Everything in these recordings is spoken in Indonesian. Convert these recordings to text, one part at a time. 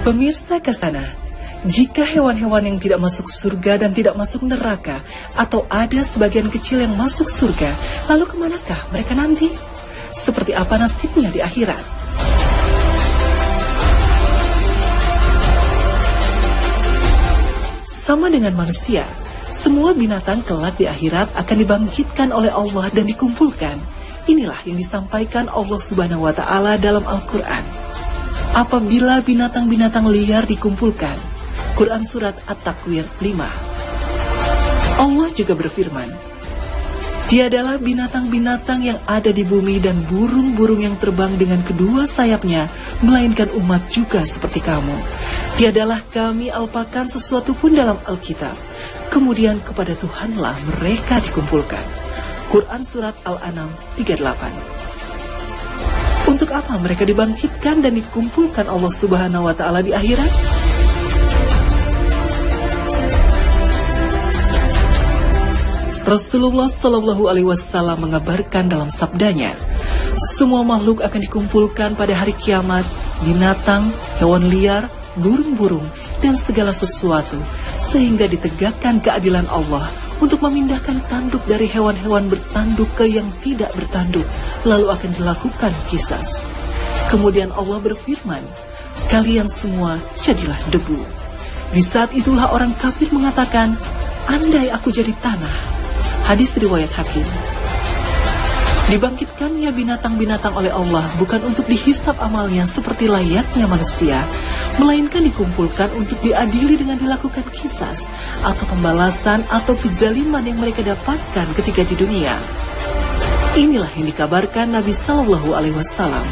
Pemirsa Kasana, jika hewan-hewan yang tidak masuk surga dan tidak masuk neraka, atau ada sebagian kecil yang masuk surga, lalu kemanakah mereka nanti? Seperti apa nasibnya di akhirat? Sama dengan manusia, semua binatang kelak di akhirat akan dibangkitkan oleh Allah dan dikumpulkan. Inilah yang disampaikan Allah Subhanahu wa Ta'ala dalam Al-Quran. Apabila binatang-binatang liar dikumpulkan. Quran Surat At-Takwir 5. Allah juga berfirman, tiadalah binatang-binatang yang ada di bumi dan burung-burung yang terbang dengan kedua sayapnya, melainkan umat juga seperti kamu. Tiadalah kami alpakan sesuatu pun dalam Alkitab. Kemudian kepada Tuhanlah mereka dikumpulkan. Quran Surat Al-An'am 38. Untuk apa mereka dibangkitkan dan dikumpulkan Allah Subhanahu wa Ta'ala di akhirat? Rasulullah Shallallahu Alaihi Wasallam mengabarkan dalam sabdanya, semua makhluk akan dikumpulkan pada hari kiamat, binatang, hewan liar, burung-burung, dan segala sesuatu, sehingga ditegakkan keadilan Allah untuk memindahkan tanduk dari hewan-hewan bertanduk ke yang tidak bertanduk, lalu akan dilakukan qisas. Kemudian Allah berfirman, kalian semua jadilah debu. Di saat itulah orang kafir mengatakan, andai aku jadi tanah. Hadis riwayat Hakim. Dibangkitkannya binatang-binatang oleh Allah bukan untuk dihisab amalnya seperti layaknya manusia, melainkan dikumpulkan untuk diadili dengan dilakukan qisas atau pembalasan atau kezaliman yang mereka dapatkan ketika di dunia. Inilah yang dikabarkan Nabi Shallallahu Alaihi Wasallam.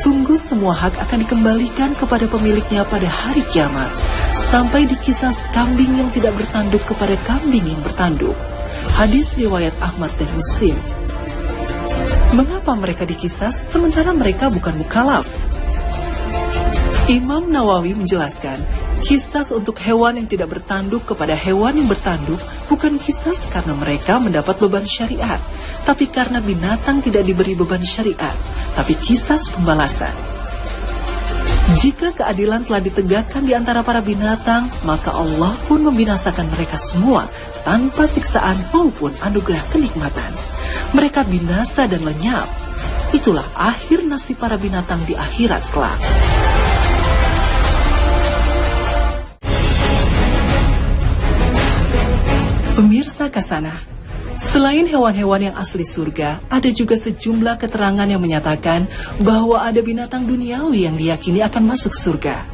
Sungguh semua hak akan dikembalikan kepada pemiliknya pada hari kiamat, sampai dikisas kambing yang tidak bertanduk kepada kambing yang bertanduk. Hadis riwayat Ahmad dan Muslim. Mengapa mereka dikisas sementara mereka bukan mukallaf? Imam Nawawi menjelaskan, qisas untuk hewan yang tidak bertanduk kepada hewan yang bertanduk bukan qisas karena mereka mendapat beban syariat, tapi karena binatang tidak diberi beban syariat, tapi qisas pembalasan. Jika keadilan telah ditegakkan di antara para binatang, maka Allah pun membinasakan mereka semua tanpa siksaan maupun anugerah kenikmatan. Mereka binasa dan lenyap. Itulah akhir nasib para binatang di akhirat kelak. Pemirsa Kasana, selain hewan-hewan yang asli surga, ada juga sejumlah keterangan yang menyatakan bahwa ada binatang duniawi yang diyakini akan masuk surga.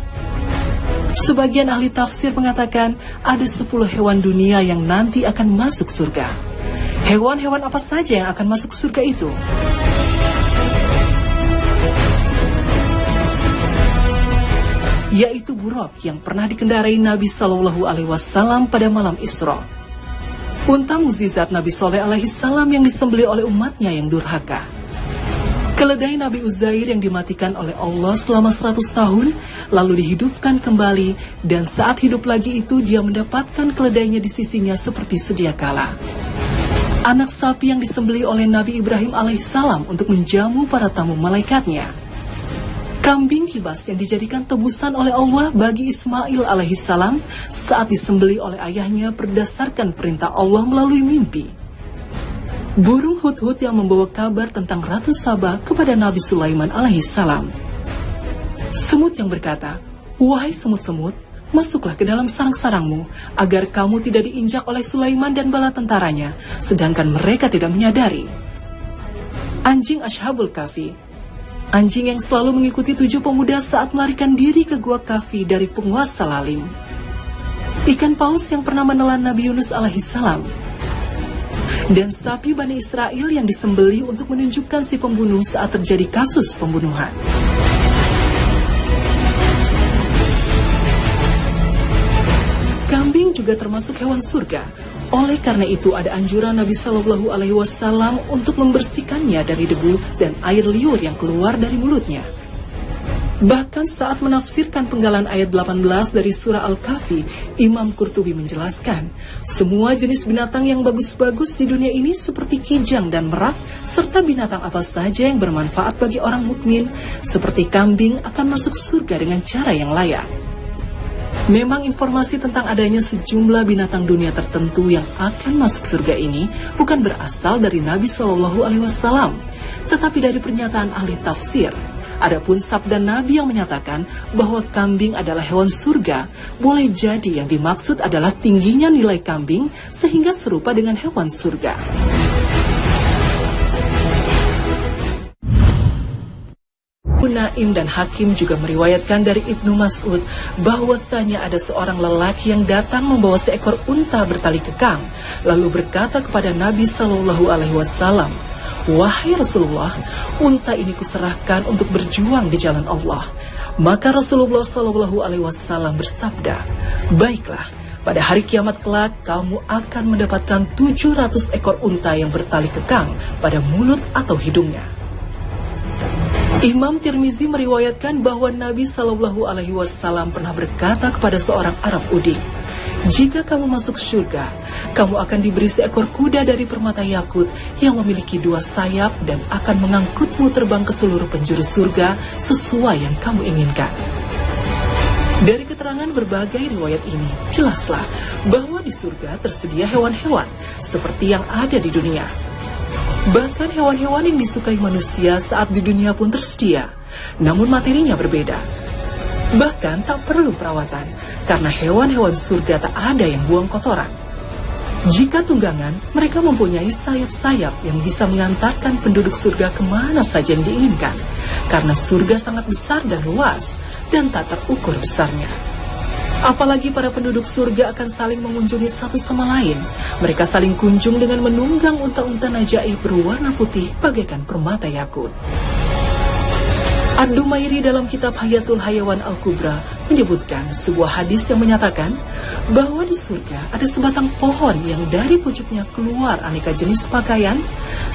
Sebagian ahli tafsir mengatakan ada 10 hewan dunia yang nanti akan masuk surga. Hewan-hewan apa saja yang akan masuk surga itu? Yaitu buraq yang pernah dikendarai Nabi Shallallahu Alaihi Wasallam pada malam Isra. Unta mukjizat Nabi Soleh alaihi salam yang disembelih oleh umatnya yang durhaka. Keledai Nabi Uzair yang dimatikan oleh Allah selama 100 tahun, lalu dihidupkan kembali, dan saat hidup lagi itu dia mendapatkan keledainya di sisinya seperti sedia kala. Anak sapi yang disembelih oleh Nabi Ibrahim alaihissalam untuk menjamu para tamu malaikatnya. Kambing kibas yang dijadikan tebusan oleh Allah bagi Ismail alaihissalam saat disembelih oleh ayahnya berdasarkan perintah Allah melalui mimpi. Burung hudhud yang membawa kabar tentang Ratu Saba kepada Nabi Sulaiman alaihissalam. Semut yang berkata, wahai semut-semut, masuklah ke dalam sarang-sarangmu, agar kamu tidak diinjak oleh Sulaiman dan bala tentaranya, sedangkan mereka tidak menyadari. Anjing Ashabul Kahfi, anjing yang selalu mengikuti 7 pemuda saat melarikan diri ke gua Kahfi dari penguasa lalim. Ikan paus yang pernah menelan Nabi Yunus alaihissalam. Dan sapi Bani Israel yang disembelih untuk menunjukkan si pembunuh saat terjadi kasus pembunuhan. Kambing juga termasuk hewan surga. Oleh karena itu ada anjuran Nabi Shallallahu Alaihi Wasallam untuk membersihkannya dari debu dan air liur yang keluar dari mulutnya. Bahkan saat menafsirkan penggalan ayat 18 dari surah Al-Kahfi, Imam Qurtubi menjelaskan, semua jenis binatang yang bagus-bagus di dunia ini seperti kijang dan merak, serta binatang apa saja yang bermanfaat bagi orang mukmin, seperti kambing akan masuk surga dengan cara yang layak. Memang informasi tentang adanya sejumlah binatang dunia tertentu yang akan masuk surga ini bukan berasal dari Nabi Shallallahu Alaihi Wasallam, tetapi dari pernyataan ahli tafsir. Adapun sabda Nabi yang menyatakan bahwa kambing adalah hewan surga, boleh jadi yang dimaksud adalah tingginya nilai kambing sehingga serupa dengan hewan surga. Naim dan Hakim juga meriwayatkan dari Ibnu Mas'ud bahwasanya ada seorang lelaki yang datang membawa seekor unta bertali kekang, lalu berkata kepada Nabi Shallallahu Alaihi Wasallam, "Wahai Rasulullah, unta ini kuserahkan untuk berjuang di jalan Allah." Maka Rasulullah Shallallahu Alaihi Wasallam bersabda, "Baiklah, pada hari kiamat kelak kamu akan mendapatkan 700 ekor unta yang bertali kekang pada mulut atau hidungnya." Imam Tirmizi meriwayatkan bahwa Nabi Shallallahu Alaihi Wasallam pernah berkata kepada seorang Arab udik, "Jika kamu masuk surga, kamu akan diberi seekor kuda dari permata yakut yang memiliki 2 sayap dan akan mengangkutmu terbang ke seluruh penjuru surga sesuai yang kamu inginkan." Dari keterangan berbagai riwayat ini, jelaslah bahwa di surga tersedia hewan-hewan seperti yang ada di dunia. Bahkan hewan-hewan yang disukai manusia saat di dunia pun tersedia, namun materinya berbeda. Bahkan tak perlu perawatan, karena hewan-hewan surga tak ada yang buang kotoran. Jika tunggangan, mereka mempunyai sayap-sayap yang bisa mengantarkan penduduk surga kemana saja yang diinginkan, karena surga sangat besar dan luas, dan tak terukur besarnya. Apalagi para penduduk surga akan saling mengunjungi satu sama lain. Mereka saling kunjung dengan menunggang unta-unta najaib berwarna putih bagaikan permata yakut. Ad-Dumairi dalam kitab Hayatul Hayawan Al-Kubra menyebutkan sebuah hadis yang menyatakan bahwa di surga ada sebatang pohon yang dari pucuknya keluar aneka jenis pakaian,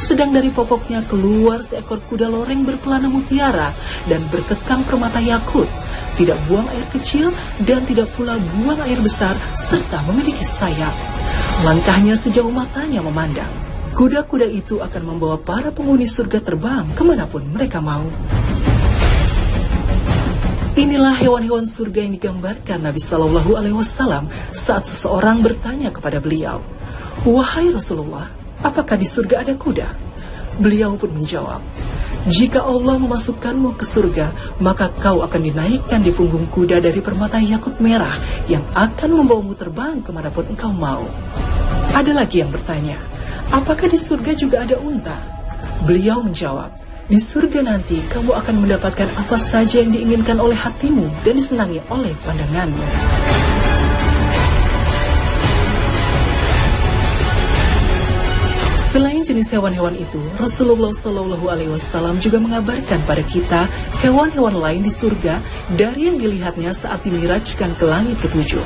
sedang dari pokoknya keluar seekor kuda loreng berkelana mutiara dan berkekang permata yakut, tidak buang air kecil dan tidak pula buang air besar, serta memiliki sayap. Langkahnya sejauh matanya memandang. Kuda-kuda itu akan membawa para penghuni surga terbang kemanapun mereka mau. Inilah hewan-hewan surga yang digambarkan Nabi Shallallahu Alaihi Wasallam saat seseorang bertanya kepada beliau, "Wahai Rasulullah, apakah di surga ada kuda?" Beliau pun menjawab, "Jika Allah memasukkanmu ke surga, maka kau akan dinaikkan di punggung kuda dari permata yakut merah yang akan membawamu terbang kemanapun engkau mau." Ada lagi yang bertanya, "Apakah di surga juga ada unta?" Beliau menjawab, "Di surga nanti kamu akan mendapatkan apa saja yang diinginkan oleh hatimu dan disenangi oleh pandanganmu." Selain jenis hewan-hewan itu, Rasulullah Shallallahu Alaihi Wasallam juga mengabarkan pada kita hewan-hewan lain di surga dari yang dilihatnya saat dimirajkan ke langit ketujuh.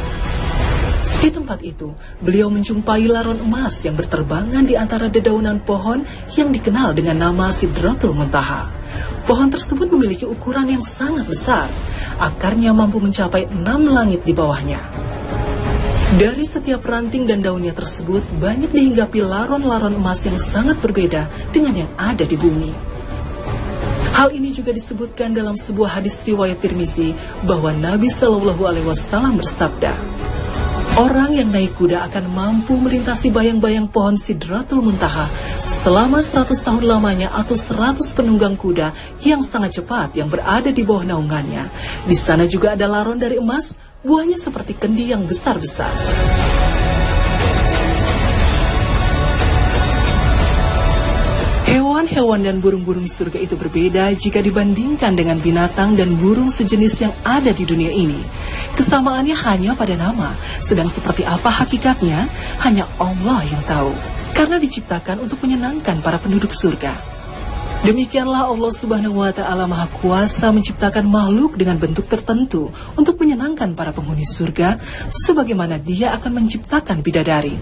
Di tempat itu, beliau menjumpai laron emas yang berterbangan di antara dedaunan pohon yang dikenal dengan nama Sidratul Muntaha. Pohon tersebut memiliki ukuran yang sangat besar, akarnya mampu mencapai 6 langit di bawahnya. Dari setiap ranting dan daunnya tersebut, banyak dihinggapi laron-laron emas yang sangat berbeda dengan yang ada di bumi. Hal ini juga disebutkan dalam sebuah hadis riwayat Tirmizi bahwa Nabi Shallallahu Alaihi Wasallam bersabda, "Orang yang naik kuda akan mampu melintasi bayang-bayang pohon Sidratul Muntaha selama 100 tahun lamanya atau 100 penunggang kuda yang sangat cepat yang berada di bawah naungannya. Di sana juga ada laron dari emas, buahnya seperti kendi yang besar-besar." Hewan-hewan dan burung-burung surga itu berbeda jika dibandingkan dengan binatang dan burung sejenis yang ada di dunia ini. Kesamaannya hanya pada nama, sedang seperti apa hakikatnya, hanya Allah yang tahu. Karena diciptakan untuk menyenangkan para penduduk surga. Demikianlah Allah Subhanahu wa Ta'ala Maha Kuasa menciptakan makhluk dengan bentuk tertentu untuk menyenangkan para penghuni surga, sebagaimana Dia akan menciptakan bidadari.